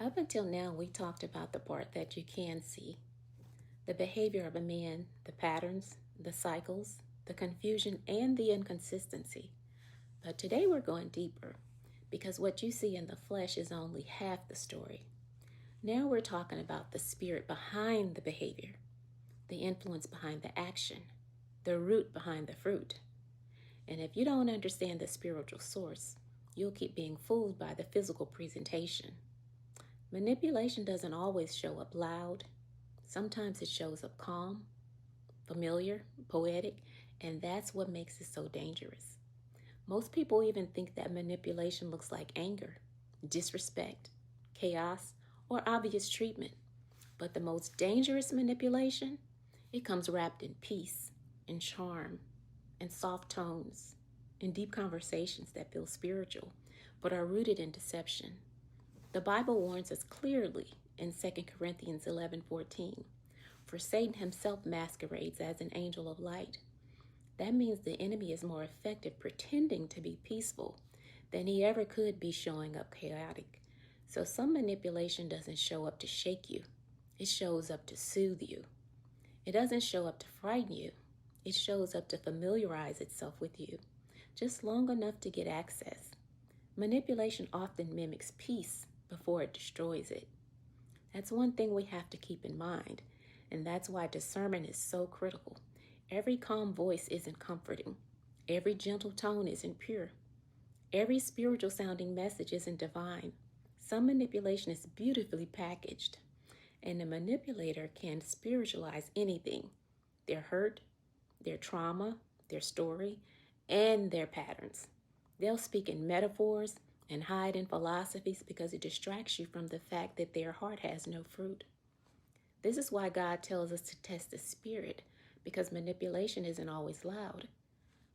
Up until now, we talked about the part that you can see, the behavior of a man, the patterns, the cycles, the confusion, and the inconsistency. But today we're going deeper because what you see in the flesh is only half the story. Now we're talking about the spirit behind the behavior, the influence behind the action, the root behind the fruit. And if you don't understand the spiritual source, you'll keep being fooled by the physical presentation. Manipulation doesn't always show up loud. Sometimes it shows up calm, familiar, poetic, and that's what makes it so dangerous. Most people even think that manipulation looks like anger, disrespect, chaos, or obvious treatment. But the most dangerous manipulation, it comes wrapped in peace, in charm, in soft tones, in deep conversations that feel spiritual, but are rooted in deception. The Bible warns us clearly in 2 Corinthians 11:14, for Satan himself masquerades as an angel of light. That means the enemy is more effective pretending to be peaceful than he ever could be showing up chaotic. So some manipulation doesn't show up to shake you. It shows up to soothe you. It doesn't show up to frighten you. It shows up to familiarize itself with you, just long enough to get access. Manipulation often mimics peace before it destroys it. That's one thing we have to keep in mind, and that's why discernment is so critical. Every calm voice isn't comforting. Every gentle tone isn't pure. Every spiritual sounding message isn't divine. Some manipulation is beautifully packaged, and the manipulator can spiritualize anything: their hurt, their trauma, their story, and their patterns. They'll speak in metaphors and hide in philosophies because it distracts you from the fact that their heart has no fruit. This is why God tells us to test the spirit, because manipulation isn't always loud.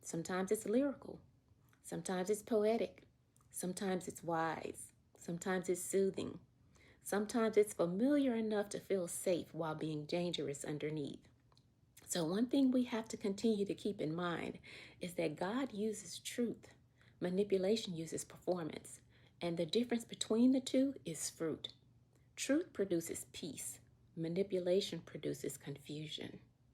Sometimes it's lyrical. Sometimes it's poetic. Sometimes it's wise. Sometimes it's soothing. Sometimes it's familiar enough to feel safe while being dangerous underneath. So one thing we have to continue to keep in mind is that God uses truth. Manipulation uses performance. And the difference between the two is fruit. Truth produces peace. Manipulation produces confusion.